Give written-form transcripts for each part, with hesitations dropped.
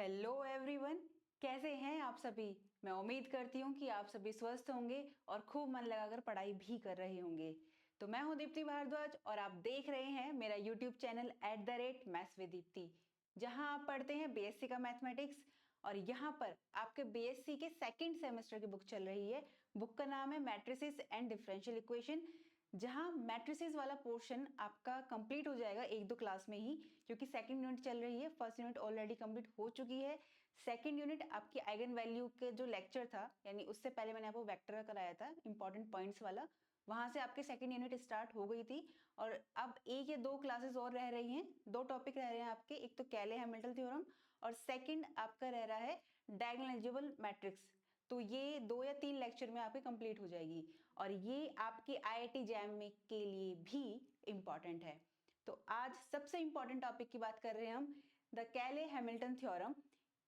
Hello everyone, कैसे हैं आप सभी। मैं उम्मीद करती हूँ कि आप सभी स्वस्थ होंगे और खूब मन लगाकर पढ़ाई भी कर रहे होंगे। तो मैं हूँ दीप्ति भारद्वाज और आप देख रहे हैं मेरा YouTube channel @maths with Deepti, जहाँ आप पढ़ते हैं बीएससी का मैथमेटिक्स। और यहाँ पर आपके बीएससी के सेकंड सेमेस्टर की बुक चल रही है। बुक का नाम है मैट्रिसेस एंड डिफरेंशियल इक्वेशन, जहां मैट्रिसेस वाला पोर्शन आपका कंप्लीट हो जाएगा एक दो क्लास में ही, क्योंकि सेकंड यूनिट चल रही है। फर्स्ट यूनिट ऑलरेडी कंप्लीट हो चुकी है। सेकंड यूनिट आपकी आइगन वैल्यू के जो लेक्चर था, यानी उससे पहले मैंने आपको वेक्टर का कराया था इंपॉर्टेंट पॉइंट्स वाला, वहां से आपके सेकंड यूनिट स्टार्ट हो गई थी। और अब एक या दो क्लासेस और रह रही हैं, दो टॉपिक रह रहे हैं आपके। एक तो कैले हैमिल्टन थ्योरम और सेकंड आपका रह रहा है डायगोनल एलिजिबल मैट्रिक्स। तो ये 2 या 3 लेक्चर में आपके कंप्लीट हो जाएगी और ये आपकी आईआईटी जैम में के लिए भी इम्पॉर्टेंट है। तो आज सबसे इम्पॉर्टेंट टॉपिक की बात कर रहे हैं हम, द कैले हैमिल्टन थ्योरम।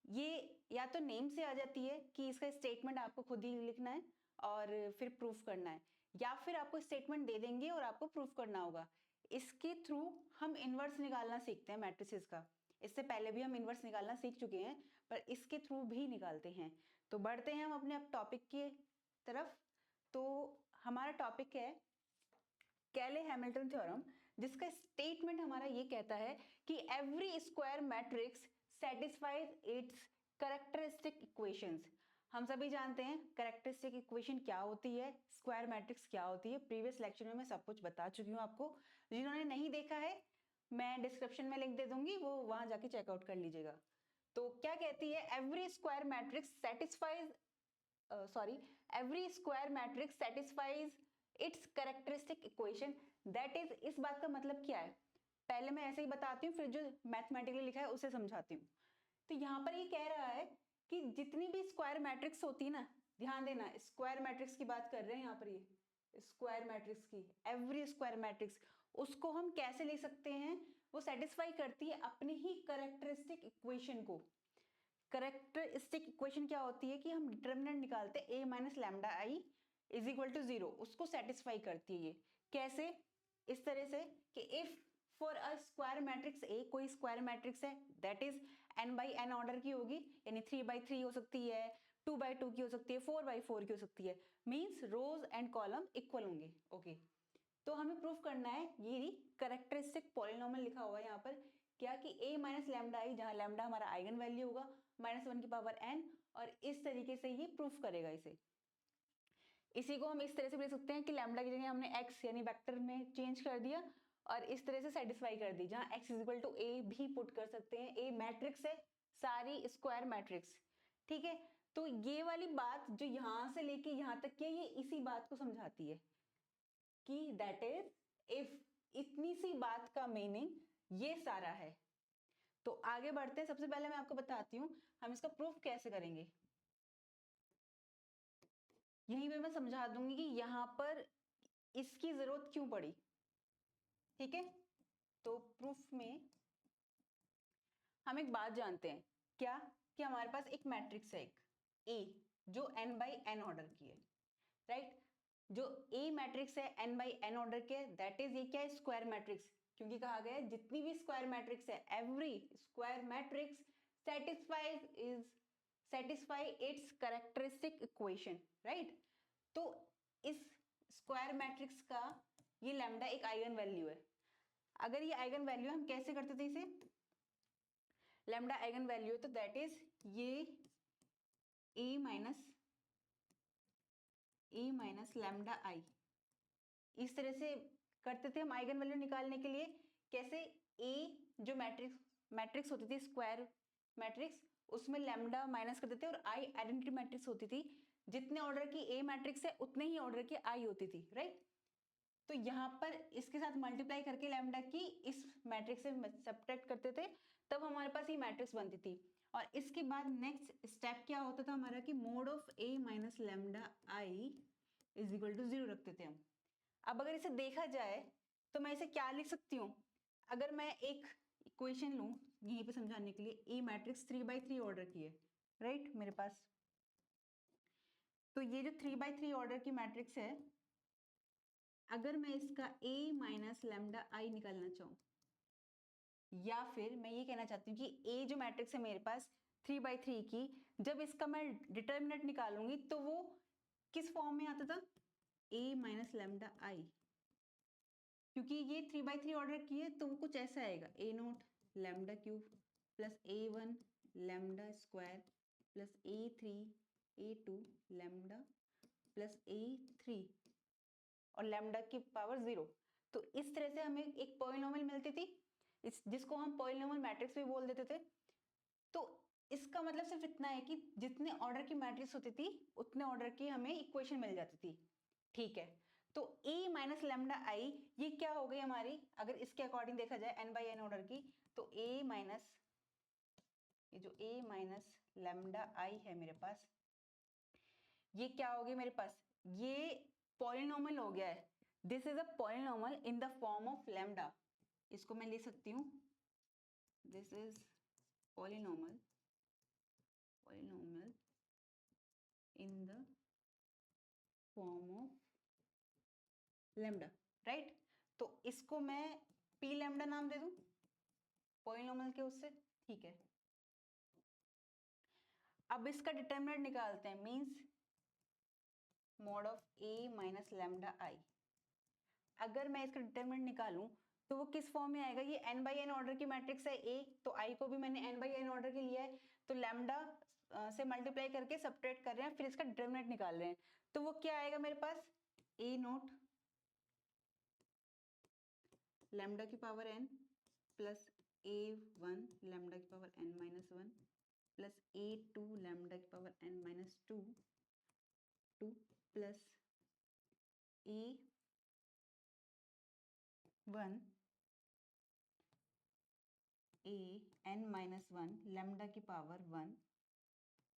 ये या तो नेम से आ जाती है कि इसका स्टेटमेंट आपको खुद ही लिखना है और फिर प्रूफ करना है, या फिर आपको स्टेटमेंट दे देंगे और आपको प्रूफ करना होगा। इसके थ्रू हम इनवर्स निकालना सीखते हैं मैट्रिसेस का। इससे पहले भी हम इनवर्स निकालना सीख चुके हैं, पर इसके थ्रू भी निकालते हैं। तो बढ़ते हैं हम अपने टॉपिक की तरफ। तो हमारा टॉपिक है कैले हैमिल्टन थ्योरम, जिसका स्टेटमेंट हमारा ये कहता है कि every square matrix satisfies it's characteristic equations. हम सभी जानते हैं कैरेक्टरिस्टिक इक्वेशन क्या होती है, स्क्वायर मैट्रिक्स क्या होती है। प्रीवियस लेक्चर में मैं सब कुछ बता चुकी हूँ आपको। जिन्होंने नहीं देखा है, मैं डिस्क्रिप्शन में लिंक दे दूंगी, वो वहां जाके चेकआउट कर लीजिएगा। तो क्या कहती है, every square matrix satisfies every square matrix satisfies its characteristic equation। that is, इस बात का मतलब क्या है, पहले मैं ऐसे ही बताती हूँ, फिर जो मैथमेटिकली लिखा है उसे समझाती हूँ। तो यहाँ पर ये कह रहा है कि जितनी भी स्क्वायर मैट्रिक्स होती है ना, ध्यान देना, स्क्वायर मैट्रिक्स की बात कर रहे हैं यहाँ पर, ये स्क्वायर मैट्रिक्स की एवरी स्क्वायर मैट्रिक्स, उसको हम कैसे ले सकते हैं, वो सेटिस्फाई करती है अपनी ही कैरेक्टरिस्टिक इक्वेशन को। कैरेक्टरिस्टिक इक्वेशन क्या होती है कि हम डिटर्मिनेंट निकालते हैं a minus lambda I is equal to 0, उसको सेटिस्फाई करती है ये। कैसे, इस तरह से कि if for a square matrix A, कोई स्क्वायर मैट्रिक्स है that is n by n order की होगी, यानी 3 बाई 3 हो सकती है, 2 बाई 2 की हो सकती है, 4 बाई 4 की हो सकती है। Means rows and column equal होंगे। ओके, तो हमें प्रूफ करना है, ये कैरेक्टरिस्टिक पॉलिनोमियल लिखा हुआ है यहाँ पर, क्या कि a माइनस लैम्डा आई, जहां लैम्डा हमारा आइगन वैल्यू होगा, -1 की पावर n, और इस तरीके से ये प्रूफ करेगा इसे। इसी को हम इस तरह से भी लिख सकते हैं कि लैम्डा की जगह हमने x यानी वेक्टर में चेंज कर दिया और इस तरह से सेटिस्फाई कर दी, जहां x is equal to a भी पुट कर सकते हैं। a मैट्रिक्स है, सारी स्क्वायर मैट्रिक्स, ठीक है। तो ये वाली बात जो यहां से लेके यहां तक की है, ये इसी बात को समझाती है कि दैट इज इफ, इतनी सी बात का मीनिंग ये सारा है। तो आगे बढ़ते हैं। सबसे पहले मैं आपको बताती हूँ हम इसका प्रूफ कैसे करेंगे। यहीं पे मैं समझा दूंगी कि यहां पर इसकी जरूरत क्यों पड़ी, ठीक है। तो प्रूफ में हम एक बात जानते हैं, क्या, कि हमारे पास एक मैट्रिक्स है, एक ए, जो n बाई n ऑर्डर की है, राइट। जो ए मैट्रिक्स है n बाई n ऑर्डर के, दैट इज, ये क्या है, स्क्वायर मैट्रिक्स। क्योंकि कहा गया है जितनी भी स्क्वायर मैट्रिक्स है, every square matrix satisfy it's characteristic equation, right. तो इस स्क्वायर मैट्रिक्स का ये लैम्डा एक आइगन वैल्यू है। अगर ये आइगन वैल्यू है, हम कैसे करते थे इसे, लैम्डा आइगन वैल्यू है तो दैट इज ये ए माइनस लैम्डा आई, इस तरह से करते थे हम आइगन वैल्यू निकालने के लिए। कैसे, ए जो मैट्रिक्स होती थी स्क्वायर मैट्रिक्स, उसमें लैम्डा माइनस करते थे, और आई आइडेंटिटी मैट्रिक्स होती थी, जितने ऑर्डर की ए मैट्रिक्स है उतने ही ऑर्डर की आई होती थी, राइट। तो यहाँ पर इसके साथ मल्टीप्लाई करके लैम्डा की इस मैट्रिक्स से सब्ट्रैक्ट करते थे, तब हमारे पास ये मैट्रिक्स बनती थी। और इसके बाद नेक्स्ट स्टेप क्या होता था हमारा, कि mod of A minus lambda I is equal to 0 रखते थे हम। अब अगर इसे देखा जाए तो मैं इसे क्या लिख सकती हूँ, अगर मैं एक इक्वेशन लूं यहीं पे समझाने के लिए, ए मैट्रिक्स 3 बाई 3 ऑर्डर की है, राइट, मेरे पास। तो ये जो 3 बाई 3 ऑर्डर की मैट्रिक्स है, अगर मैं इसका a माइनस लैम्डा आई निकालना चाहूँ, या फिर मैं ये कहना चाहती हूँ कि a जो मैट्रिक्स है मेरे पास, 3/3 की जब इसका मैं डिटर्मिनेंट निकालूंगी तो वो किस फॉर्म में आता था, a माइनस लैम्डा आई, क्योंकि ये 3/3 ऑर्डर की है तो वो कुछ ऐसा आएगा, a naught lambda cube plus a1 lambda square plus a3 a2 lambda plus a3 और लैम्डा की पावर 0। तो इस तरह से हमें एक पॉलिनोमियल मिलती थी, जिसको हम पॉलिनोमियल मैट्रिक्स भी बोल देते थे। तो इसका मतलब सिर्फ इतना है कि जितने ऑर्डर की मैट्रिक्स होती थी उतने ऑर्डर की हमें इक्वेशन मिल जाती थी। ठीक है, तो a माइनस लैम्डा आई ये क्या हो गई हमारी, अगर इसके अकॉर्डिंग देखा जाए n/n ऑर्डर की, तो a माइनस ये जो a माइनस लैम्डा आई है मेरे पास, ये क्या हो गई मेरे पास, ये पॉलिनोमियल हो गया है। This is a polynomial in the form of lambda. इसको मैं लिख सकती हूँ, this is polynomial in the form of lambda, right. तो इसको मैं p लैम्डा नाम दे दूं पॉलिनोमियल के उससे, ठीक है। अब इसका डिटरमिनेंट निकालते हैं, means mod of a minus lambda I. अगर मैं इसका डिटरमिनेंट निकालूं तो वो किस फॉर्म में आएगा, ये n/n ऑर्डर की मैट्रिक्स है a, तो i को भी मैंने n/n ऑर्डर के लिया है, तो लैम्डा से मल्टीप्लाई करके सबट्रैक्ट कर रहे हैं, फिर इसका डिटरमिनेंट निकाल रहे हैं। तो वो क्या आएगा मेरे पास, a नोट लैम्डा की power n plus a1 lambda की power n minus 1 plus a2 lambda की power n minus 2 plus a1 a n minus 1 lambda की पावर 1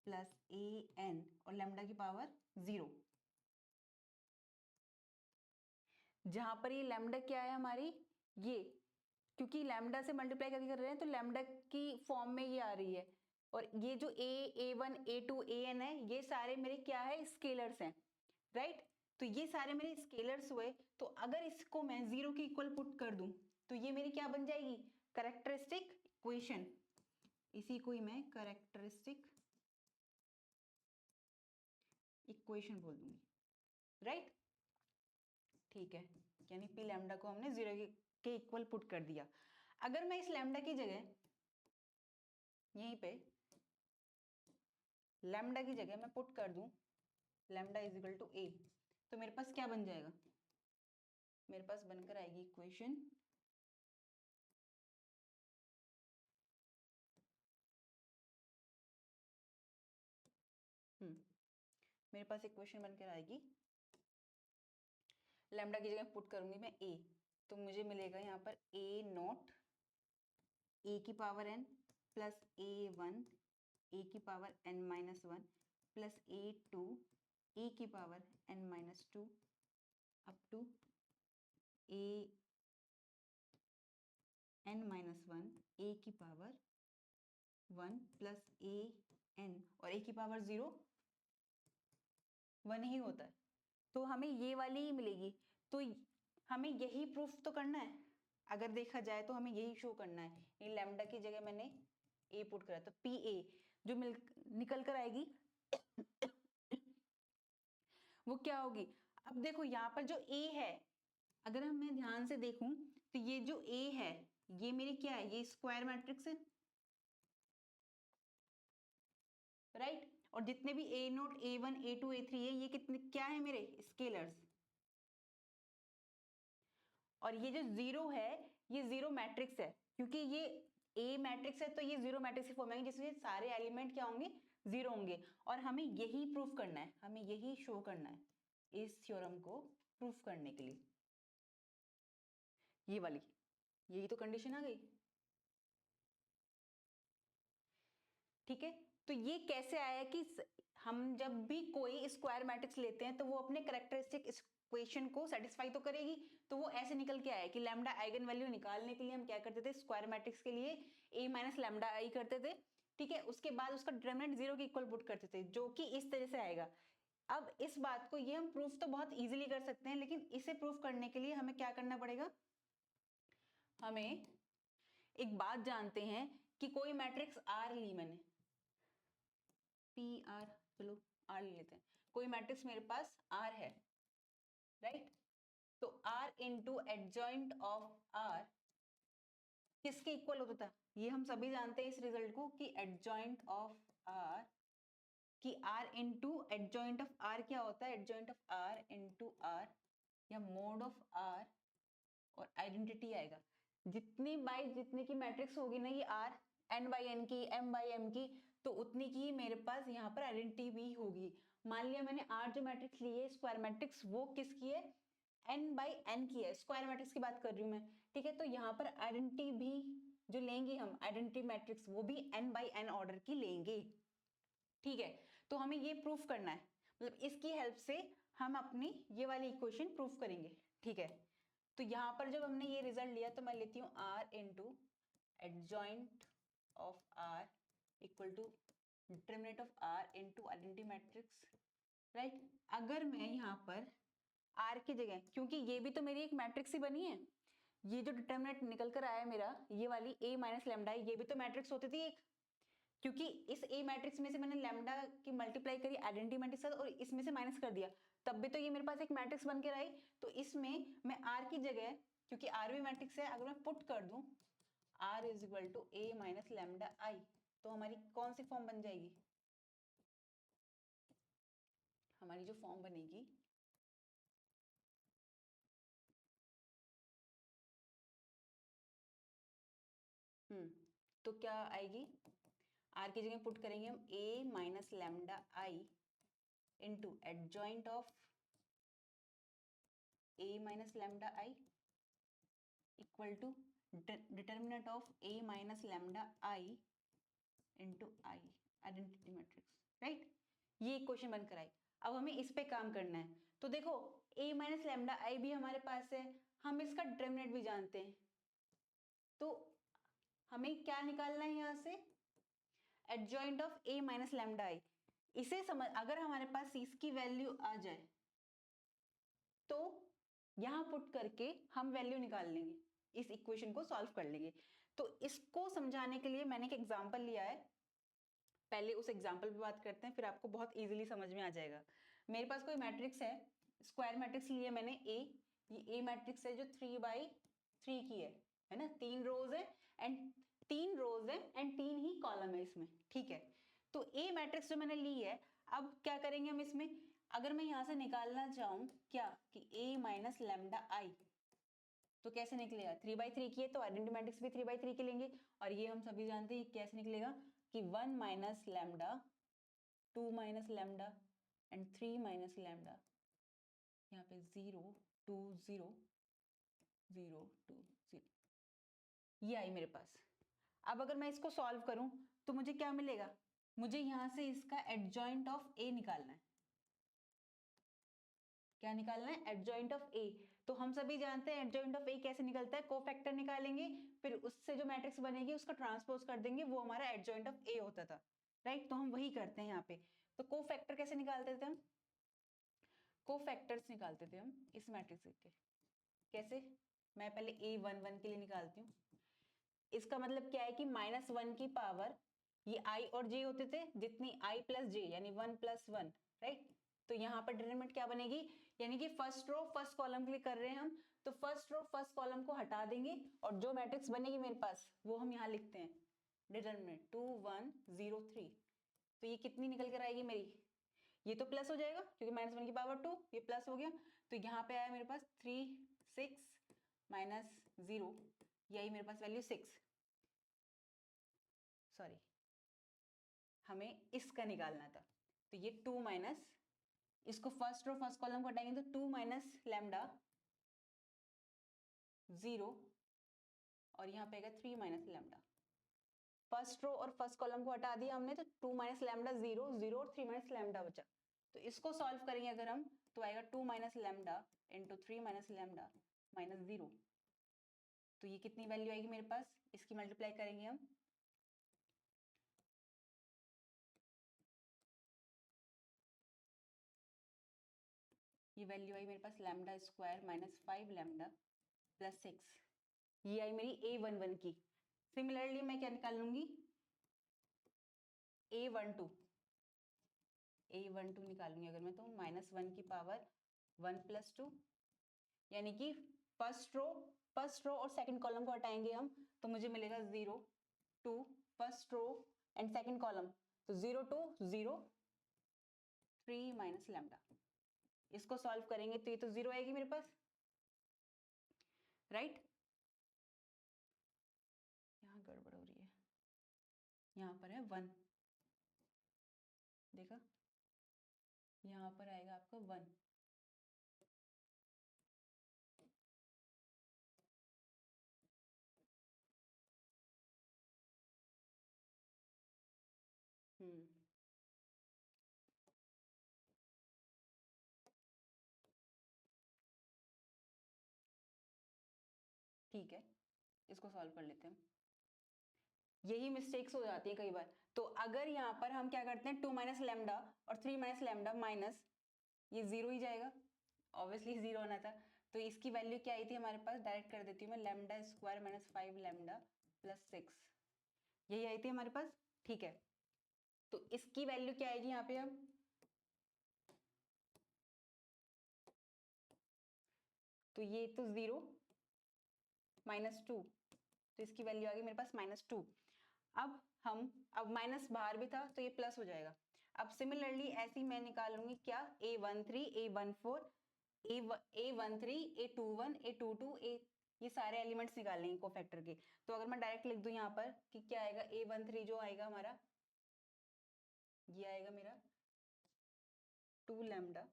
प्लस a n और लैम्डा की पावर 0। जहां पर ये लैम्डा क्या है हमारी, ये क्योंकि लैम्डा से मल्टीप्लाई करके कर रहे हैं तो लैम्डा की फॉर्म में ये आ रही है, और ये जो a1 a2 an है ये सारे मेरे क्या है, स्केलर्स हैं, राइट। तो ये सारे मेरे स्केलर्स हुए, तो अगर इसको मैं 0 के इक्वल पुट कर दूं तो ये मेरी क्या बन जाएगी, कैरेक्टरिस्टिक इक्वेशन। इसी को ही मैं कैरेक्टरिस्टिक इक्वेशन बोल दूंगी, राइट। ठीक है, यानी पी लैम्डा को हमने 0 के इक्वल पुट कर दिया। अगर मैं इस लैम्डा की जगह यहीं पे लैम्डा की जगह मैं पुट कर दूं लैम्डा इज इक्वल टू ए, तो मेरे पास क्या बन जाएगा, मेरे पास बनकर आएगी इक्वेशन मेरे पास इक्वेशन बनकर आएगी, लैम्डा की जगह पुट करूंगी मैं a, तो मुझे मिलेगा यहाँ पर a नॉट a की power n plus a1 a की power n minus 1 plus a2 a की power n minus 2 up to a n minus 1 a की पावर 1 प्लस a n और a की पावर 0 1 ही होता है, तो हमें ये वाली ही मिलेगी। तो हमें यही प्रूफ तो करना है, अगर देखा जाए तो हमें यही शो करना है। ये लैम्डा की जगह मैंने a पुट करा, तो पी ए जो निकल कर आएगी वो क्या होगी। अब देखो यहाँ पर जो a है, अगर मैं ध्यान से देखूं तो ये जो a है ये मेरी क्या है, ये स्क्वायर मैट्रिक्स है, राइट। और जितने भी a note a1 a2 a3 है ये कितने क्या है मेरे स्केलर्स, और ये जो 0 है ये 0 मैट्रिक्स है, क्योंकि ये A मैट्रिक्स है तो ये 0 मैट्रिक्स की फॉर्म में जिसमें सारे एलिमेंट क्या होंगे, 0 होंगे। और हमें यही प्रूफ करना है, हमें यही शो करना है इस थ्योरम को प्रूफ करने के लिए, ये वाली, यही तो कंडीशन आ गई। ठीक है, तो ये कैसे आया कि हम जब भी कोई स्क्वायर मैट्रिक्स लेते हैं तो वो अपने कैरेक्टरिस्टिक इक्वेशन को सेटिस्फाई तो करेगी, तो वो ऐसे निकल के आया कि लैम्डा आइगन वैल्यू निकालने के लिए हम क्या करते थे, स्क्वायर मैट्रिक्स के लिए a माइनस लैम्डा आई करते थे, ठीक है। उसके बाद उसका डिटरमिनेंट 0 के इक्वल पुट करते थे, जो कि इस तरह से आएगा। अब इस बात को ये हम प्रूफ तो बहुत इजीली कर सकते हैं, लेकिन इसे प्रूफ करने के लिए हमें क्या करना पड़ेगा, हमें एक बात जानते हैं कि कोई मैट्रिक्स आर ली मैंने, पी आर, चलो आर ले लेते हैं, कोई मैट्रिक्स मेरे पास आर है, राइट? तो R into adjoint of R किसके इक्वल होता था? ये हम सभी जानते हैं इस रिजल्ट को कि एडजॉइंट ऑफ आर, कि R into adjoint of R क्या होता है? Adjoint of R into R या मोड ऑफ आर और आइडेंटिटी आएगा। जितनी बाई जितने की मैट्रिक्स होगी ना ये आर, एन बाई एन की, एम बाई एम की, तो उतनी की मेरे पास यहाँ पर आइडेंटिटी भी होगी। मान लिया मैंने आर जो मैट्रिक्स ली है स्क्वायर मैट्रिक्स, वो किसकी है? एन बाई एन की है, स्क्वायर मैट्रिक्स की बात कर रही हूँ मैं, ठीक है? तो यहाँ पर आइडेंटिटी भी जो लेंगे हम, आइडेंटिटी मैट्रिक्स, वो भी एन बाई एन ऑर्डर की लेंगे, ठीक है? तो हमें ये प्रूफ करना है, मतलब इसकी हेल्प से हम अपनी ये वाली इक्वेशन प्रूफ करेंगे, ठीक है? तो यहाँ पर जब हमने ये रिजल्ट लिया तो मैं लेती हूँ R into adjoint of R equal to determinant of R into identity matrix, right? अगर मैं यहाँ पर आर की जगह, क्योंकि ये भी तो मेरी एक मैट्रिक्स ही बनी है, ये जो डिटरमिनेंट निकल कर आया मेरा, ये वाली ए माइनस लैम्डा, ये भी तो मैट्रिक्स होती थी एक, क्योंकि इस ए मैट्रिक्स में से मैंने लैम्डा की मल्टीप्लाई करी आइडेंटिटी मैट्रिक्स साथ और इसमें से माइनस कर दिया, तब भी तो ये मेरे पास एक मैट्रिक्स बन के आई। तो इसमें मैं आर की जगह, क्योंकि आर भी मैट्रिक्स है, अगर मैं पुट कर दूं R is equal to A minus lambda I, तो हमारी कौन सी फॉर्म बन जाएगी? हमारी जो फॉर्म बनेगी तो क्या आएगी? आर की जगह पुट करेंगे हम A minus lambda I into adjoint of A minus lambda I equal to determinant of A minus lambda I into I, identity matrix, right? ये क्वेश्चन बनकर आई। अब हमें इस पे काम करना है। तो देखो ए माइनस लैम्डा आई भी हमारे पास है, हम इसका डिटर्मिनेंट भी जानते हैं, तो हमें क्या निकालना है यहाँ से? Adjoint of A minus lambda I. इसे समझ, अगर हमारे पास इसकी वैल्यू आ जाए तो यहां पुट करके हम वैल्यू निकाल लेंगे, इस इक्वेशन को सॉल्व कर लेंगे। तो इसको समझाने के लिए मैंने एक एग्जांपल लिया है, पहले उस एग्जांपल पे बात करते हैं, फिर आपको बहुत इजीली समझ में आ जाएगा। मेरे पास कोई मैट्रिक्स है, स्क्वायर मैट्रिक्स लिया मैंने ए, ये ए मैट्रिक्स है जो 3/3 की है ना? 3 रोज है एंड 3 रोज है एंड 3 ही कॉलम है इसमें, ठीक है? तो ए मैट्रिक्स जो मैंने ली है, अब क्या करेंगे हम इसमें? अगर मैं यहां से निकालना चाहूं क्या कि a माइनस लैम्डा आई, तो कैसे निकलेगा? 3/3 की है तो आइडेंटिटी मैट्रिक्स भी 3/3 की लेंगे, और ये हम सभी जानते हैं कैसे निकलेगा कि 1 minus lambda, 2 minus lambda and 3 minus lambda, यहाँ पे 0 2 0 0 2 0, ये आई मेरे पास। अब अगर मैं इसको सॉल्व करूं तो मुझे क्या मिलेगा? मुझे यहां से इसका एडजॉइंट ऑफ ए निकालना है। क्या निकालना है? एडजॉइंट ऑफ ए। तो हम सभी जानते हैं एडजॉइंट ऑफ ए कैसे निकलता है, कोफैक्टर निकालेंगे, फिर उससे जो मैट्रिक्स बनेगी उसका ट्रांसपोज कर देंगे, वो हमारा एडजॉइंट ऑफ ए होता था, राइट? तो हम वही करते हैं यहाँ पे। तो कोफैक्टर कैसे निकालते थे हम? कोफैक्टर्स निकालते थे हम इस मैट्रिक्स के। कैसे? मैं पहले a11 के लिए निकालती हूँ। इसका मतलब क्या है कि -1 की पावर, ये i और j होते थे, जितनी i प्लस j यानी 1 + 1, राइट? तो यहाँ पर डिटरमिनेंट क्या बनेगी? यानी कि फर्स्ट रो फर्स्ट कॉलम के लिए कर रहे हैं हम, तो फर्स्ट रो फर्स्ट कॉलम को हटा देंगे और जो मैट्रिक्स बनेगी मेरे पास वो हम यहाँ लिखते हैं, डिटरमिनेंट 2 1 0 3। तो ये कितनी निकल कर आएगी मेरी? ये तो प्लस हो जाएगा क्योंकि -1 की पावर 2, ये प्लस हो गया, तो यहाँ पे आया मेरे पास 3 6 -0, ये आई मेरे पास वैल्यू 6। सॉरी, हमें इसका निकालना था, तो ये 2 माइनस, इसको फर्स्ट रो फर्स्ट कॉलम को हटाएंगे तो 2 माइनस लैम्डा 0 और यहाँ पे आएगा 3 माइनस लैम्डा। फर्स्ट रो और फर्स्ट कॉलम को हटा दिया हमने, तो 2 माइनस लैम्डा 0 0 और 3 माइनस लैम्डा बचा। तो इसको सॉल्व करेंगे अगर हम, तो आएगा 2 minus lambda into 3 minus lambda minus 0। तो ये कितनी वैल्यू आएगी मेरे पास? इसकी मल्टीप्लाई करेंगे हम, ये वैल्यू आई मेरे पास लैम्डा स्क्वायर -5 लैम्डा प्लस 6, ये आई मेरी a11 की। सिमिलरली मैं क्या निकाल लूंगी? a12, A12 निकालूंगी अगर मैं, तो -1 की पावर 1 + 2, यानी कि फर्स्ट रो और सेकंड कॉलम को हटाएंगे हम, तो मुझे मिलेगा 0 2 first row and second column, तो 0 2 0 3 माइनस लैम्डा। इसको सॉल्व करेंगे तो ये तो 0 आएगी मेरे पास, राइट। यहाँ गड़बड़ हो रही है, यहाँ पर है 1, देखा, यहाँ पर आएगा आपका 1। ठीक है, इसको सॉल्व कर लेते हैं। यही मिस्टेक्स हो जाती है कई बार। तो अगर यहाँ पर हम क्या करते हैं, 2 माइनस लैम्डा और 3 माइनस लैम्डा माइनस, ये 0 ही जाएगा, ऑब्वियसली 0 आना था। तो इसकी वैल्यू क्या आई थी हमारे पास, डायरेक्ट कर देती हूँ मैं, lambda square minus 5 lambda plus 6, यही आई थी हमारे पास। ठीक है, तो इसकी वैल्यू क्या आएगी यहाँ पे अब, तो ये तो 0 -2, तो इसकी वैल्यू आ गई मेरे पास -2। अब माइनस बाहर भी था तो ये प्लस हो जाएगा। अब सिमिलरली ऐसे ही मैं निकालूंगी क्या, A13 A14 A13 A21 A22 ये सारे एलिमेंट्स निकालेंगे कोफैक्टर के। तो अगर मैं डायरेक्ट लिख दूं यहाँ पर कि क्या आएगा, A13 जो आएगा हमारा, ये आएगा मेरा 2 लैम्डा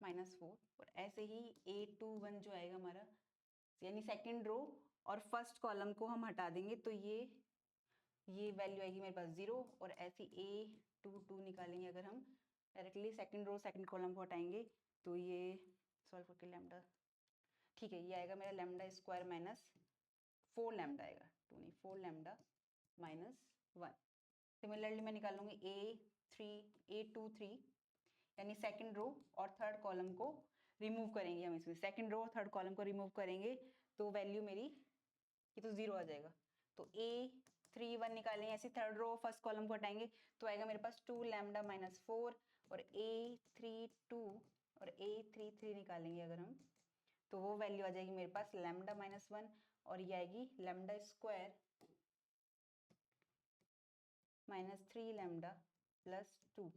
-4, और ऐसे ही A21 जो आएगा हमारा, यानी सेकंड रो और फर्स्ट कॉलम को हम हटा देंगे तो ये वैल्यू आएगी मेरे पास 0, और ऐसे A22 निकालेंगे अगर हम directly second row second column को हटाएंगे तो ये सॉल्व करके लैम्डा, ठीक है, ये आएगा मेरा लैम्डा स्क्वायर माइनस 4 लैम्डा आएगा, 2 नहीं 4 लैम्डा -1। सिमिलरली मैं निकालूंगी A23 यानी सेकंड रो और थर्ड कॉलम को रिमूव करेंगे हम, इसमें सेकंड रो और थर्ड कॉलम को रिमूव करेंगे तो वैल्यू मेरी ये तो 0 आ जाएगा। तो A31 निकालेंगे, ऐसे थर्ड रो फर्स्ट कॉलम को हटाएंगे तो आएगा मेरे पास 2 लैम्डा -4, और A32 और A33 निकालेंगे अगर हम, तो वो वैल्यू आ जाएगी मेरे पास लैम्डा -1, और ये आएगी लैम्डा स्क्वायर -3 लैम्डा +2।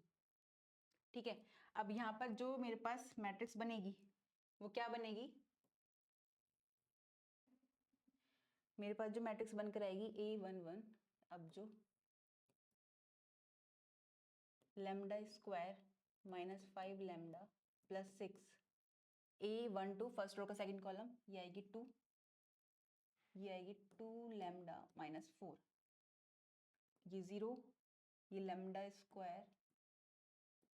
ठीक है, अब यहाँ पर जो मेरे पास मैट्रिक्स बनेगी वो क्या बनेगी, मेरे पास जो मैट्रिक्स बनकर आएगी A11, अब जो lambda square -5 lambda +6, A12 first row का सेकंड कॉलम, ये आएगी 2, ये आएगी 2 लैम्डा -4, ये 0, ये लैम्डा स्क्वायर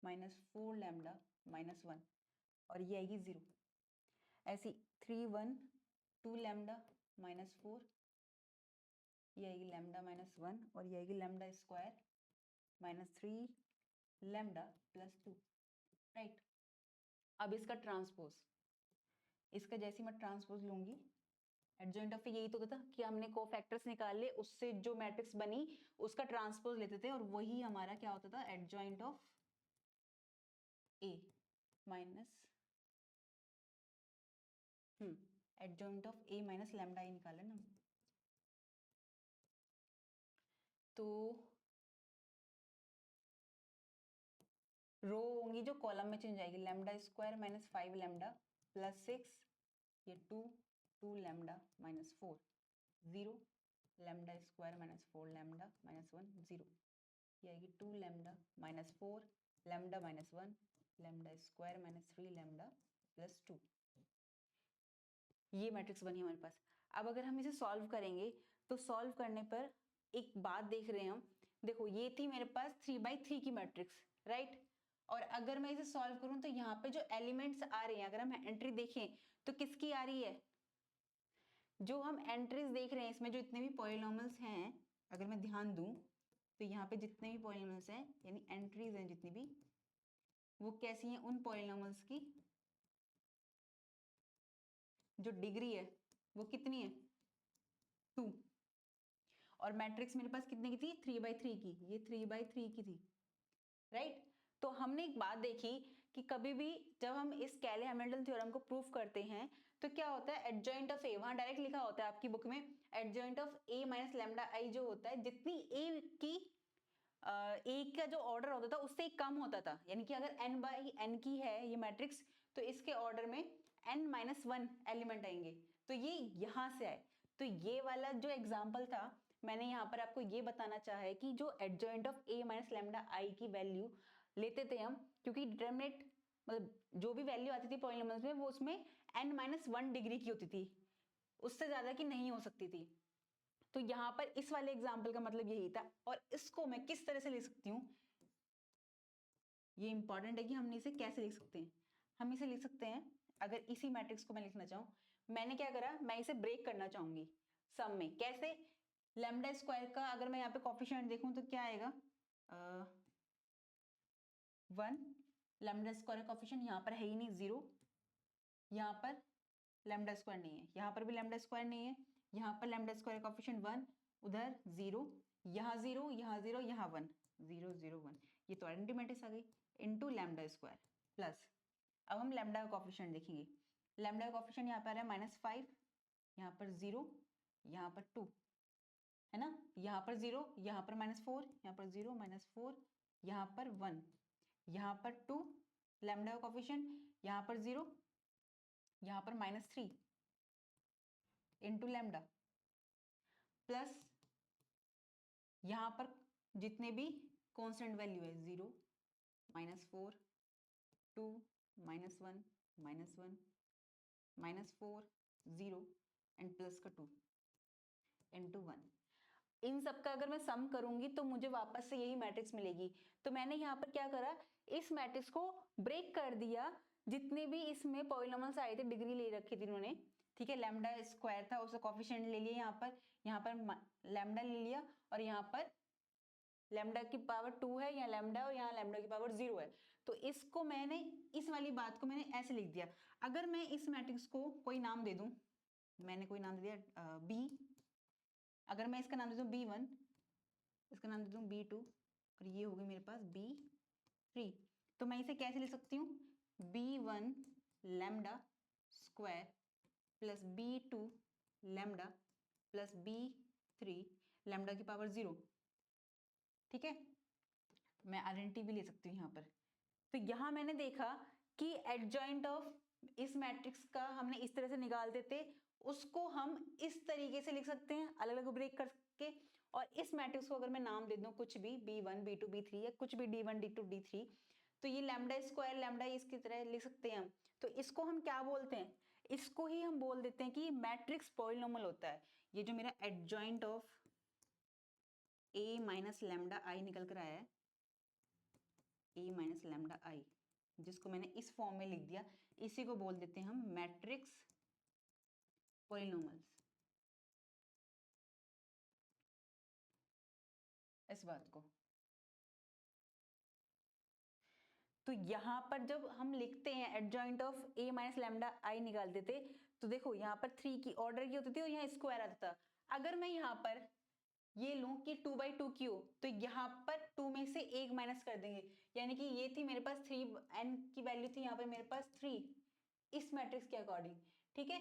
-4 लैम्डा -1, और ये आएगी 0। ऐसी 3 1 2 लैम्डा -4, ये आएगी लैम्डा -1, और ये आएगी लैम्डा स्क्वायर -3 लैम्डा +2, राइट। अब इसका ट्रांसपोज, इसका जैसे मैं ट्रांसपोज लूंगी, एडजॉइंट ऑफ यही तो था कि हमने कोफैक्टर्स निकाले, उससे जो मैट्रिक्स बनी उसका ट्रांसपोज लेते थे, और वही हमारा क्या होता था, adjoint of A minus adjoint of A minus lambda ही निकाला ना। तो रो होंगी जो कॉलम में चेंज आएगी, लैम्डा स्क्वायर -5 लैम्डा +6, ये 2 लैम्डा -4 0, लैम्डा स्क्वायर -4 लैम्डा -1 0, ये आएगी 2 lambda -4 lambda -1 lambda square -3 lambda +2। ये मैट्रिक्स बनी हमारे पास। अब अगर हम इसे सॉल्व करेंगे तो सॉल्व करने पर एक बात देख रहे हैं हम, देखो ये थी मेरे पास 3/3 की मैट्रिक्स, राइट। और अगर मैं इसे सॉल्व करूं तो यहाँ पे जो एलिमेंट्स आ रहे हैं, अगर हम एंट्री देखें तो किसकी आ रही है, जो हम एंट्रीज देख रहे हैं इसमें जो इतने भी पॉलिनॉमियल्स हैं, अगर मैं ध्यान दूं तो यहाँ पे जितने भी पॉलिनॉमियल्स हैं यानी एंट्रीज हैं जितनी भी, वो कैसी हैं, उन पॉलिनॉमियल्स की जो डिग्री है वो कितनी है, 2। और मैट्रिक्स मेरे पास कितने की थी, 3/3 की, ये 3/3 की थी। राइट। तो हमने एक बात देखी कि कभी भी जब हम इस कैले हैमिल्टन थ्योरम को प्रूव करते हैं तो क्या होता है, एडजॉइंट ऑफ ए, वहां डायरेक्ट लिखा होता है आपकी बुक में, adjoint of A minus lambda I जो होता है, जितनी ए की ए का जो ऑर्डर होता था उससे कम होता था, यानी कि अगर n बाई n की है ये मैट्रिक्स तो इसके ऑर्डर में n माइनस वन एलिमेंट आएंगे, तो ये यहां से आए। तो ये वाला जो एग्जाम्पल था, मैंने यहाँ पर आपको ये बताना चाहा है कि जो adjoint of a minus lambda I की वैल्यू लेते थे हम, क्योंकि डिटरमिनेंट मतलब जो भी वैल्यू आती थी पॉलिनोमियल्स में वो उसमें n माइनस वन डिग्री की होती थी, उससे ज्यादा की नहीं हो सकती थी। तो यहाँ पर इस वाले एग्जाम्पल का मतलब यही था। और इसको मैं किस तरह से लिख सकती हूँ, ये इंपॉर्टेंट है कि हम इसे कैसे लिख सकते हैं। हम इसे लिख सकते हैं, अगर इसी मैट्रिक्स को मैं लिखना चाहूँ, मैंने क्या करा, मैं इसे ब्रेक करना चाहूंगी सम में। कैसे, लैम्डा स्क्वायर का अगर मैं यहाँ पे कोफिशिएंट देखूं तो क्या आएगा, 1, लैम्डा स्क्वायर का कोफिशिएंट यहाँ पर है ही नहीं, 0, यहाँ पर लैम्डा स्क्वायर नहीं है, यहाँ पर भी लैम्डा स्क्वायर नहीं है, यहाँ पर लैम्डा स्क्वायर का कोफिशिएंट 1, उधर 0, यहाँ 0, यहाँ 0, यहाँ 1, 0 0 1, ये तो आइडेंटिटी मैट्रिक्स आ गई, इनटू लैम्डा स्क्वायर प्लस, अब हम लैम्डा का कोफिशिएंट देखेंगे। लैम्डा का कोफिशिएंट यहाँ पर आ रहा है -5, यहाँ पर 0, यहाँ पर 2, है ना, यहाँ पर 0, यहाँ पर -4, यहाँ पर 0 -4, यहाँ पर 1, यहाँ पर 2, लैम्डा का कोफिशिएंट यहाँ पर 0, यहाँ पर -3 इंटू लैम्डा प्लस यहाँ पर जितने भी कांस्टेंट वैल्यू है, 0 -4 2 -1 -1 -4 0 एंड प्लस का 2 इंटू 1। इन सब का अगर मैं सम करूंगी तो मुझे वापस से यही मैट्रिक्स मिलेगी। तो मैंने यहाँ पर क्या करा, इस मैट्रिक्स को ब्रेक कर दिया, जितने भी इसमें पॉलिनोमियल्स आए थे डिग्री ले रखी थी इन्होंने, ठीक है, लैम्डा स्क्वायर था उसका कोफिशिएंट ले लिया, यहाँ पर लैम्डा ले लिया, और यहाँ पर लैम्डा की पावर 2 है, या लैम्डा, और यहाँ लैम्डा की पावर 0 है। तो इसको मैंने, इस वाली बात को मैंने ऐसे लिख दिया। अगर मैं इस मैट्रिक्स को कोई नाम दे दूं, मैंने कोई नाम दे दिया बी, अगर मैं इसका नाम दे दूं B1, इसका नाम दे दूं B2, और ये हो गई मेरे पास B3, तो मैं इसे कैसे लिख सकती हूँ, B1 lambda square plus B2 lambda plus B3 lambda की पावर 0, ठीक है। मैं आइडेंटिटी भी ले सकती हूँ यहाँ पर। तो यहाँ मैंने देखा कि एडजॉइंट ऑफ इस मैट्रिक्स का हमने इस तरह से निकाल देते, उसको हम इस तरीके से लिख सकते हैं अलग अलग ब्रेक करके। और इस मैट्रिक्स को अगर मैं नाम दे दूं कुछ भी, B1 B2 B3 या कुछ भी D1 D2 D3, तो ये लैम्डा स्क्वायर लैम्डा इसकी तरह लिख सकते हैं हम। तो इसको हम क्या बोलते हैं, इसको ही हम बोल देते हैं कि मैट्रिक्स पॉलिनोमियल होता है। ये जो मेरा adjoint of A minus lambda I निकल कर आया है, A माइनस लैम्डा आई, जिसको मैंने इस फॉर्म में लिख दिया, इसी को बोल देते हैं हम मैट्रिक्स पॉलिनोमियल्स। इस बात को, तो यहाँ पर जब हम लिखते हैं adjoint of A minus lambda I निकाल देते, तो देखो यहाँ पर 3 की ऑर्डर की होती थी और यहाँ स्क्वायर आता था। अगर मैं यहाँ पर ये लूं कि 2/2 की हो, तो यहाँ पर 2 में से 1 माइनस कर देंगे, यानी कि ये थी मेरे पास 3, n की वैल्यू थी यहाँ पर मेरे पास 3 इस मैट्रिक्स के अकॉर्डिंग, ठीक है।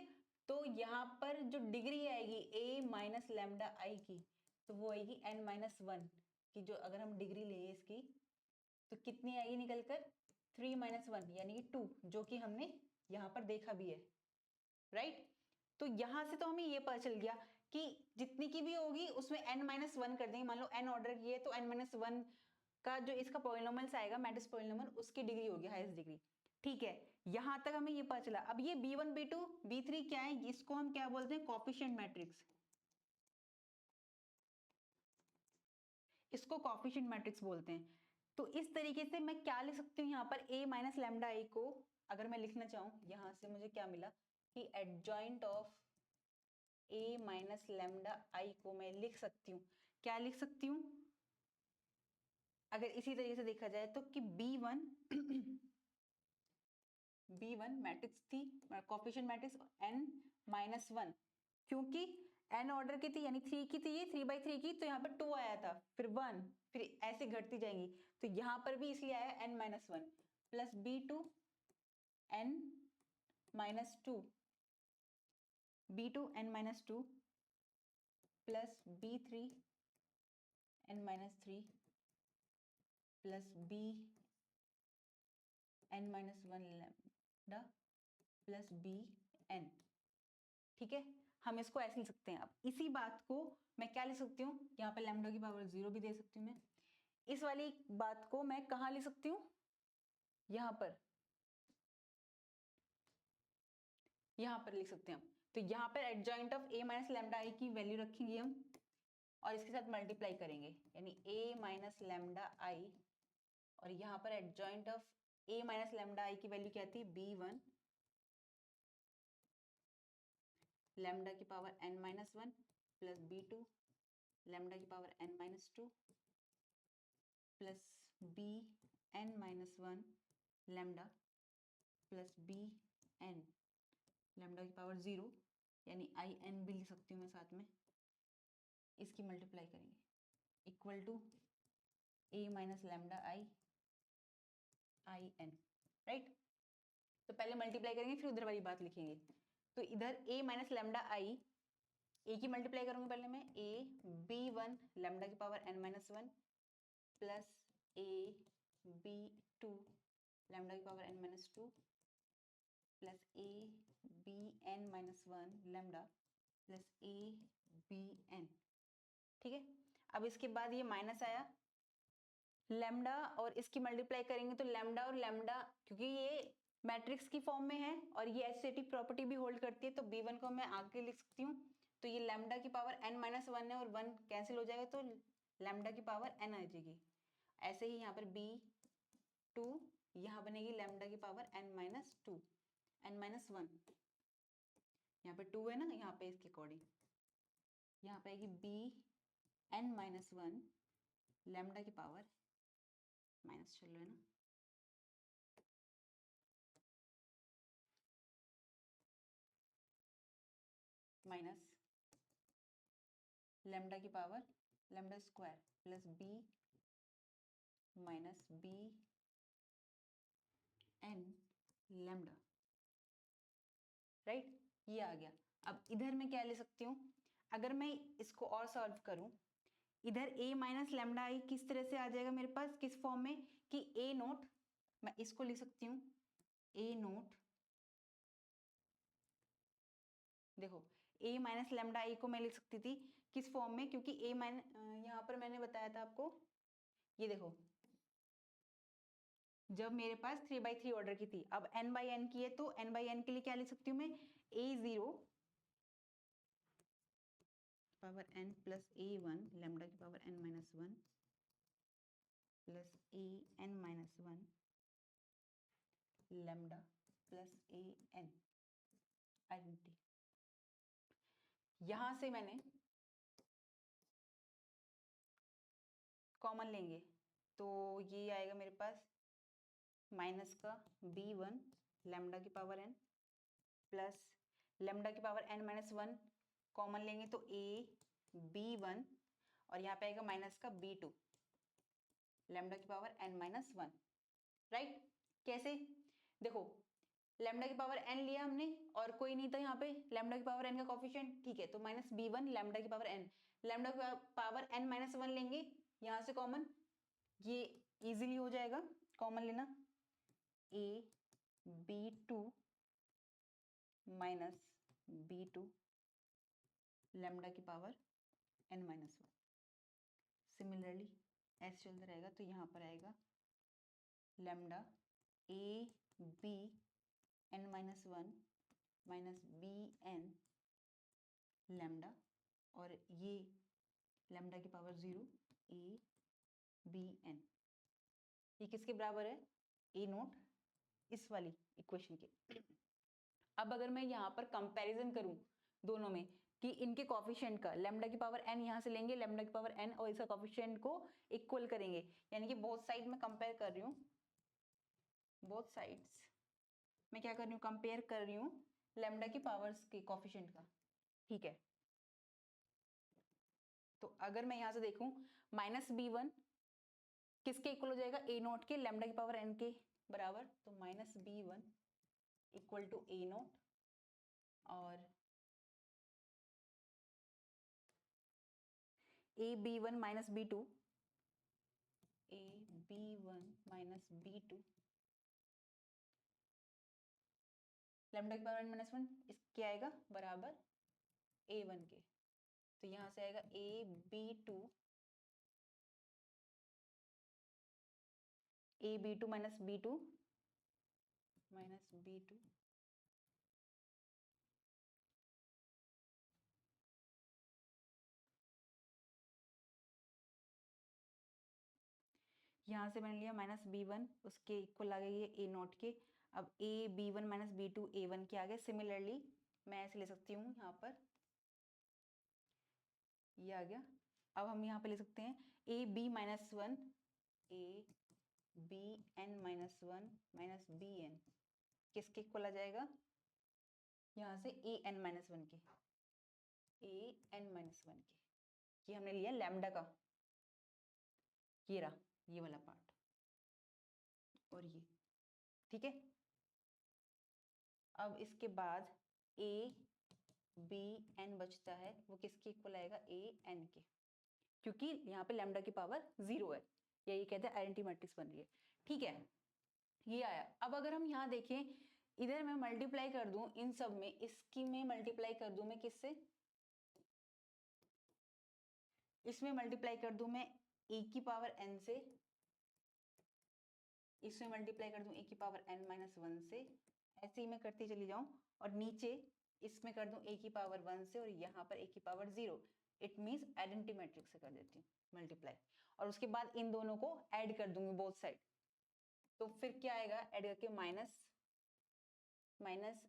तो यहाँ पर जो डिग्री आएगी A माइनस लैम्डा आई की, तो वो आएगी n माइनस वन की, जो अगर हम डिग्री लें इसकी तो कितनी आएगी निकलकर 3 माइनस वन यानी कि 2, जो कि हमने यहाँ पर देखा भी है, राइट। तो यहाँ से तो हमें ये पता चल गया कि जितनी की भी होगी उसमें n माइनस वन कर देंगे। मान लो n ऑर्डर की है तो n माइनस वन का जो इसका पॉलिनोमियल्स आएगा मैट्रिक्स पॉलिनोमियल, उसकी डिग्री होगी हाईएस्ट डिग्री, ठीक है। यहाँ तक हमें ये पता चला। अब ये B1 B2 B3 क्या है, इसको हम क्या बोलते हैं, कोफिशिएंट मैट्रिक्स, इसको कोफिशिएंट मैट्रिक्स बोलते हैं। तो इस तरीके से मैं क्या लिख सकती हूँ यहाँ पर, A माइनस लैम्डा आई को अगर मैं लिखना चाहूँ, यहाँ से मुझे क्या मिला कि adjoint of A minus lambda I को मैं लिख सकती हूँ, क्या लिख सकती हूँ, अगर इसी तरीके से देखा जाए तो कि B1 B1 मैट्रिक्स थी coefficient matrix n minus one, क्योंकि n ऑर्डर की थी यानी 3 की थी, ये 3/3 की, तो यहाँ पर 2 आया था, फिर 1, फिर ऐसे घटती जाएंगी, तो यहाँ पर भी इसलिए आया n-1 plus b2 n-2 b2 n-2 plus b3 n-3 plus b n-1 lambda plus b n। ठीक है, हम इसको ऐसे लिख सकते हैं। अब इसी बात को मैं क्या लिख सकती हूँ, यहाँ पे लैम्डा की पावर 0 भी दे सकती हूँ मैं। इस वाली बात को मैं कहाँ लिख सकती हूँ, यहाँ पर लिख सकते हैं हम। तो यहाँ पर adjoint of a minus lambda I की वैल्यू रखेंगे हम और इसके साथ मल्टीप्लाई करेंगे, यानी a माइनस लैम्डा आई, और यहाँ पर adjoint of a minus lambda I की वैल्यू क्या थी, b1 लैम्डा की power n-1 plus b2 lambda की power n-2 plus b n-1 lambda plus b n lambda की पावर 0, यानी आई एन भी लिख सकती हूँ मैं साथ में, इसकी मल्टीप्लाई करेंगे equal to a minus lambda I N, right. तो पहले मल्टीप्लाई करेंगे फिर उधर वाली बात लिखेंगे। तो इधर a minus lambda I, A की मल्टीप्लाई करूंगी पहले मैं, a b1 लैम्डा की power n-1 plus a b2 lambda की power n-2 plus a bn-1 lambda plus a bn। ठीक है, अब इसके बाद ये माइनस आया लैम्डा और इसकी मल्टीप्लाई करेंगे तो लैम्डा और लैम्डा, क्योंकि ये मैट्रिक्स की फॉर्म में है और ये एसोसिएटिव प्रॉपर्टी भी होल्ड करती है, तो b1 को मैं आगे लिख सकती हूँ। तो ये लैम्डा की पावर n-1 है और 1 कैंसिल हो जाएगा, तो लैम्डा की पावर n आ जाएगी। ऐसे ही यहाँ पर b2 यहाँ बनेगी लैम्डा की पावर n-2 n-1, यहाँ पे 2 है ना, यहाँ पे इसके अकॉर्डिंग यहाँ पे आएगी b n-1 लैम्डा की पावर, माइनस चल रहा है ना, माइनस लैम्डा की power lambda square plus b minus b n lambda, right, ये आ गया। अब इधर मैं क्या ले सकती हूँ, अगर मैं इसको और सॉल्व करूं, इधर a माइनस लैम्डा आई किस तरह से आ जाएगा मेरे पास, किस फॉर्म में कि a नोट, मैं इसको लिख सकती हूँ a नोट, देखो a माइनस लैम्डा आई को मैं लिख सकती थी किस फॉर्म में, क्योंकि a माइनस यहाँ पर मैंने बताया था आपको, ये देखो जब मेरे पास 3/3 ऑर्डर की थी, अब n/n की है तो n/n के लिए क्या लिख सकती हूँ मैं, a0 power n plus a1 lambda की power n-1 plus an-1 lambda plus an identity. यहां से मैंने कॉमन लेंगे तो ये आएगा मेरे पास माइनस का b1 लैम्डा की पावर n प्लस लैम्डा की पावर n-1 कॉमन लेंगे तो a b1 और यहाँ पे आएगा माइनस का b2 लैम्डा की पावर n-1, राइट। कैसे, देखो लैम्डा की पावर n लिया हमने और कोई नहीं था यहाँ पे, लैम्डा की पावर n का कोफिशिएंट, ठीक है, तो माइनस b1 लैम्डा की पावर n, लैम्डा की पावर n-1 लेंगे यहाँ से कॉमन, ये इजीली हो जाएगा कॉमन लेना, a b2 minus b2 lambda की पावर n-1। सिमिलरली ऐसे चलता रहेगा, तो यहाँ पर आएगा lambda a b n-1 minus b n lambda, और ये लैम्डा की पावर 0 a b n, ये किसके बराबर है, a नोट, इस वाली इक्वेशन के। अब अगर मैं यहाँ पर कंपैरिजन करूं दोनों में कि इनके कोफिशिएंट का, लैम्डा की पावर n यहाँ से लेंगे, लैम्डा की पावर n और इसका कोफिशिएंट को इक्वल करेंगे, यानी कि बोथ साइड में कंपेयर कर रही हूँ, बोथ साइड्स मैं क्या कर रही हूँ, कंपेयर कर रही हूँ लैम्डा की पावर्स के कोफिशिएंट का, ठीक है। अगर मैं यहाँ से देखूं -b1 किसके इक्वल हो जाएगा, a नॉट के लैम्डा की पावर n के बराबर, तो -b1 equal to a not और ab1 माइनस b2 लैम्डा की पावर n माइनस 1 इसके आएगा बराबर a1 के। तो यहाँ से आएगा ab2 माइनस b2 यहाँ से मैंने लिया -b1 उसके इक्वल आ गई है a नॉट के। अब ab1 माइनस b2 a1 के आ गए। सिमिलरली मैं ऐसे ले सकती हूँ, यहाँ पर ये आ गया। अब हम यहाँ पे ले सकते हैं ab minus 1 abn minus 1 minus bn किसके इक्वल आ जाएगा, यहाँ से an माइनस 1 के, an माइनस 1 के। ये हमने लिया लैम्डा का, ये रहा ये वाला पार्ट और ये, ठीक है। अब इसके बाद a b n बचता है, वो किसके इक्वल आएगा, a n के, क्योंकि यहाँ पे लैम्डा की पावर 0 है, यही कहते हैं आइडेंटिटी मैट्रिक्स बन रही है, ठीक है। ये आया। अब अगर हम यहाँ देखें, इधर मैं मल्टीप्लाई कर दूं इन सब में, इसकी में मल्टीप्लाई कर दूं मैं किससे, इसमें मल्टीप्लाई कर दूं मैं a की पावर n से, इसमें मल्टीप्लाई कर दूं a की पावर n माइनस 1 से, ऐसे ही मैं करती चली जाऊं। और नीचे इसमें कर दूं a की पावर 1 से और यहाँ पर a की power 0। It means identity matrix से कर देती हूँ मल्टीप्लाई, और उसके बाद इन दोनों को ऐड कर दूंगी बोथ साइड। तो फिर क्या आएगा, ऐड करके माइनस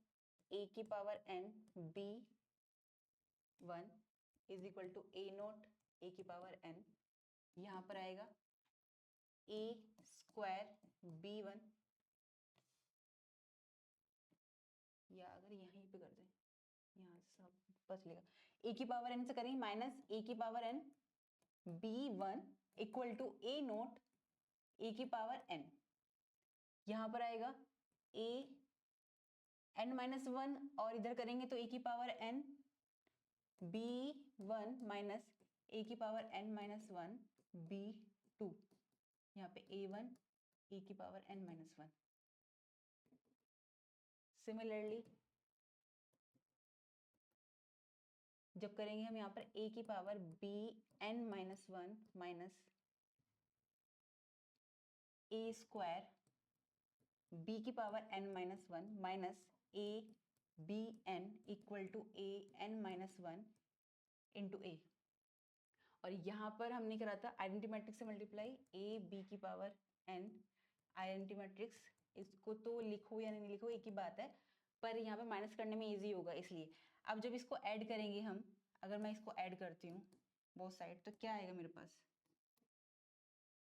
a की power n b1 is equal to a not a की पावर n, यहाँ पर आएगा a स्क्वायर b1, या अगर यहीं पे कर दें, यहाँ सब बच लेगा, a की पावर n से करेंगे माइनस a की power n b1 equal to a not a की पावर n, यहाँ पर आएगा a n माइनस 1 और इधर करेंगे तो a की power n b1 minus a की पावर n माइनस 1 b2, यहाँ पे a1 a की पावर n माइनस 1। सिमिलरली जब करेंगे हम यहाँ पर a की power bn minus 1 minus a square b की power n minus 1 minus a bn equal to a n minus 1 into a, और यहाँ पर हमने करा था आइडेंटिटी मैट्रिक्स से मल्टीप्लाई a b की पावर n, आइडेंटिटी मैट्रिक्स, इसको तो लिखो या नहीं लिखो एक ही बात है, पर यहाँ पे माइनस करने में इजी होगा इसलिए। अब जब इसको ऐड करेंगे हम, अगर मैं इसको ऐड करती हूँ बोथ साइड, तो क्या आएगा मेरे पास,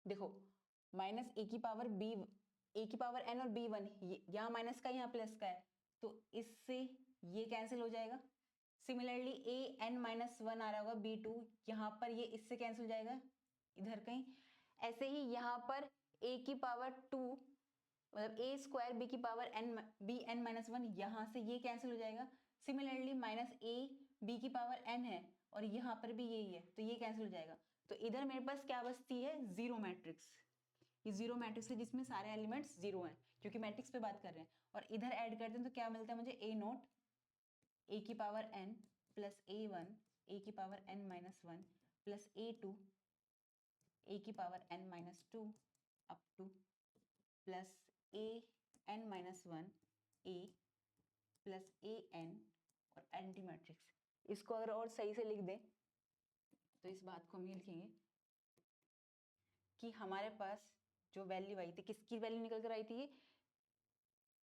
देखो माइनस a की पावर n और b1, यहाँ माइनस का यहाँ प्लस का है, तो इससे ये कैंसिल हो जाएगा। सिमिलरली a n माइनस 1 आ रहा होगा b2, यहाँ पर ये इससे कैंसिल हो जाएगा इधर कहीं। ऐसे ही यहाँ पर a की पावर 2 मतलब a स्क्वायर b की पावर n bn माइनस 1, यहाँ से ये कैंसिल हो जाएगा। सिमिलरली माइनस a b की पावर n है और यहाँ पर भी यही है, तो ये कैंसिल हो जाएगा। तो इधर मेरे पास क्या बचती है, जीरो मैट्रिक्स। ये जीरो मैट्रिक्स है जिसमें सारे एलिमेंट्स जीरो हैं, क्योंकि मैट्रिक्स पे बात कर रहे हैं। और इधर ऐड करते हैं तो क्या मिलता है मुझे, a नॉट a की power n plus a1 a की power n minus 1 plus a2 a की power n minus 2 up two plus a n minus 1 a plus a n और आइडेंटिटी मैट्रिक्स। इसको अगर और सही से लिख दें तो इस बात को हम ये लिखेंगे कि हमारे पास जो वैल्यू आई थी, किसकी वैल्यू निकल कर आई थी, ये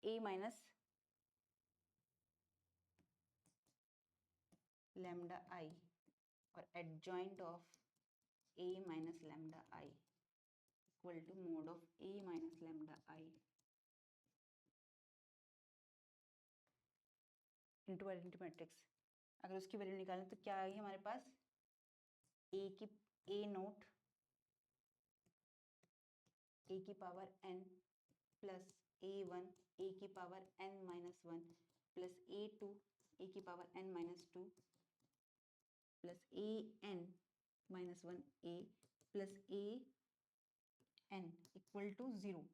a माइनस लैम्डा आई और adjoint of a minus lambda I equal to mod of a minus lambda I into identity matrix. अगर उसकी वैल्यू निकालें तो क्या आएगी हमारे पास, ए नोट ए की power n plus a1 A की power n minus 1 plus a2 A की power n minus 2 plus an minus 1 a plus an equal to 0।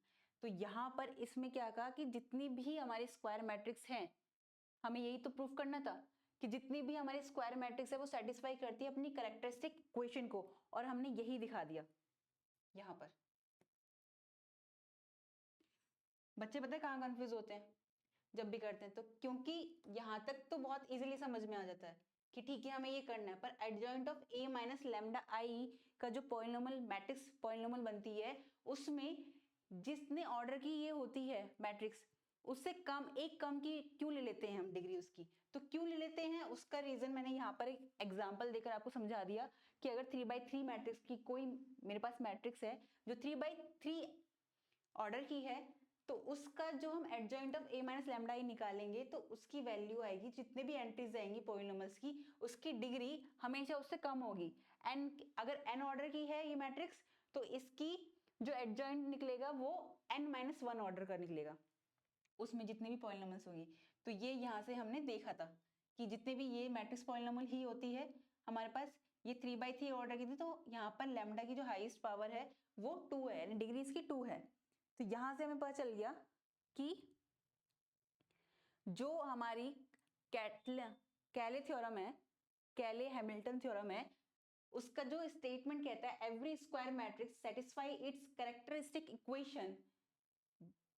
तो यहाँ पर इसमें क्या कहा कि जितनी भी हमारी स्क्वायर मैट्रिक्स हैं, हमें यही तो प्रूफ करना था कि जितनी भी हमारी स्क्वायर मैट्रिक्स है वो सेटिस्फाई करती है अपनी कैरेक्टरिस्टिक इक्वेशन को, और हमने यही दिखा दिया यहाँ पर। बच्चे पता है कहाँ कंफ्यूज होते हैं जब भी करते हैं तो, क्योंकि यहाँ तक तो बहुत इजीली समझ में आ जाता है कि ठीक है हमें ये करना है, पर adjoint of a minus lambda I का जो पॉलिनोमियल मैट्रिक्स पॉलिनोमियल बनती है, उसमें जितने ऑर्डर की ये होती है मैट्रिक्स, उससे कम एक कम की क्यों ले लेते हैं हम डिग्री उसकी। तो क्यों ले लेते हैं उसका रीजन मैंने यहाँ पर एक एग्जांपल देकर आपको समझा दिया कि अगर 3/3 मैट्रिक्स की कोई मेरे पास मैट्रिक्स है जो 3/3 ऑर्डर की है, तो उसका जो हम adjoint of a minus lambda I निकालेंगे तो उसकी वैल्यू आएगी, जितने भी एंट्रीज आएंगी पॉलिनोमियल्स की, उसकी डिग्री हमेशा उससे कम होगी। एन अगर n ऑर्डर की है ये मैट्रिक्स, तो इसकी जो एडजॉइंट निकलेगा वो n माइनस 1 ऑर्डर का निकलेगा, उसमें जितने भी पॉलिनोमियल्स होंगी। तो ये यहाँ से हमने देखा था कि जितने भी ये मैट्रिक्स पॉलिनोमियल ही होती है हमारे पास, ये 3/3 ऑर्डर की थी, तो यहाँ पर लैम्डा की जो हाईएस्ट पावर है वो 2 है, यानी डिग्री इसकी 2 है। तो यहां से हमें पता चल गया कि जो हमारी कैले थ्योरम है, कैले हैमिल्टन थ्योरम है, उसका जो स्टेटमेंट कहता है every square matrix satisfy it's characteristic equation,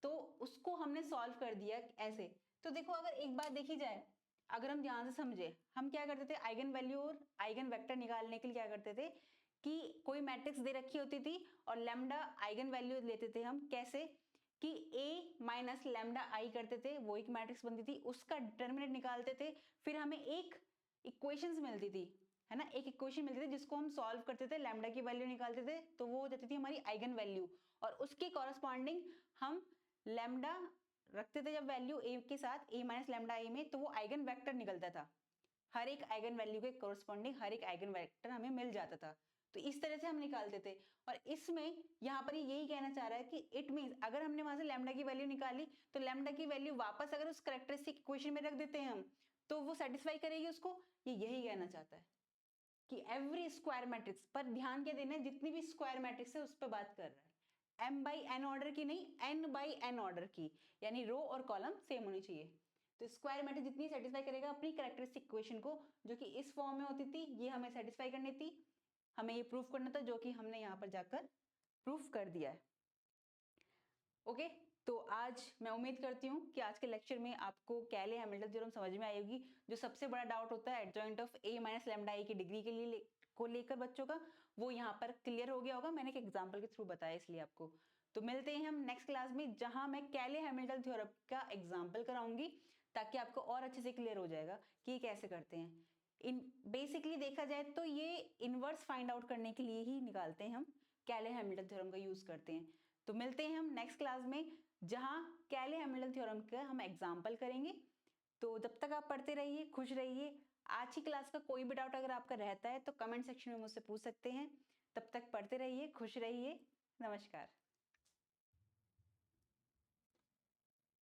तो उसको हमने सॉल्व कर दिया ऐसे। तो देखो अगर एक बात देखी जाए, अगर हम ध्यान से समझे, हम क्या करते थे आइगन वैल्यू और आइगन वेक्टर निकालने के लिए क्या करते थे कि कोई मैट्रिक्स दे रखी होती थी और लैम्डा आइगन वैल्यू लेते थे हम, कैसे कि a माइनस लैम्डा आई करते थे, वो एक मैट्रिक्स बनती थी, उसका डिटरमिनेंट निकालते थे, फिर हमें एक इक्वेशंस मिलती थी, है ना, एक इक्वेशन मिलती थी जिसको हम सॉल्व करते थे, लैम्डा की वैल्यू निकालते थे तो वो हो जाती थी हमारी आइगन वैल्यू, और उसके कॉरस्पॉन्डिंग हम लैम्डा रखते थे जब वैल्यू a के साथ a माइनस लैम्डा आई में, तो वो आइगन वेक्टर निकलता था, हर एक आइगन वैल्यू के कॉरस्पॉन्डिंग हर एक आइगन वेक्टर हमें मिल जाता था। तो इस तरह से हम निकालते थे, और इसमें यहाँ पर यही कहना चाह रहा है कि इट मींस अगर हमने वहां से लैम्डा की वैल्यू निकाली तो लैम्डा की वैल्यू वापस अगर उस कैरेक्टरिस्टिक इक्वेशन में रख देते हैं हम, तो वो सेटिस्फाई करेगी उसको। ये यही कहना चाहता है कि एवरी स्क्वायर मैट्रिक्स, पर ध्यान क्या देना है, जितनी भी स्क्वायर मैट्रिक्स है उस पर बात कर रहा है, m/n ऑर्डर की नहीं, n/n ऑर्डर की, यानी रो और कॉलम सेम होनी चाहिए। तो स्क्वायर मैट्रिक्स जितनी सेटिस्फाई करेगा अपनी कैरेक्टरिस्टिक इक्वेशन को, जो कि इस फॉर्म में होती थी, ये हमें सेटिस्फाई करनी थी, हमें ये प्रूफ करना था, जो कि हमने यहाँ पर जाकर प्रूफ कर दिया है। ओके, तो आज मैं उम्मीद करती हूँ कि आज के लेक्चर में आपको कैले हैमिल्टन थ्योरम समझ में आई होगी। जो सबसे बड़ा डाउट होता है adjoint of a minus lambda I की डिग्री के लिए को लेकर बच्चों का, वो यहाँ पर क्लियर हो गया होगा, मैंने एक एग्जांपल के थ्रू बताया इसलिए आपको। तो मिलते हैं हम नेक्स्ट क्लास में, जहां मैं कैले हैमिल्टन थ्योरम का एग्जाम्पल कराऊंगी, ताकि आपको और अच्छे से क्लियर हो जाएगा कि ये कैसे करते हैं। इन बेसिकली देखा जाए तो ये इनवर्स फाइंड आउट करने के लिए ही निकालते हैं हम, कैले हैमिल्टन थ्योरम का यूज करते हैं। तो मिलते हैं हम नेक्स्ट क्लास में, जहां कैले हैमिल्टन थ्योरम का हम एग्जाम्पल करेंगे। तो जब तक आप पढ़ते रहिए, खुश रहिए। आज की क्लास का कोई भी डाउट अगर आपका रहता है तो कमेंट सेक्शन में मुझसे पूछ सकते हैं। तब तक पढ़ते रहिए, खुश रहिए। नमस्कार।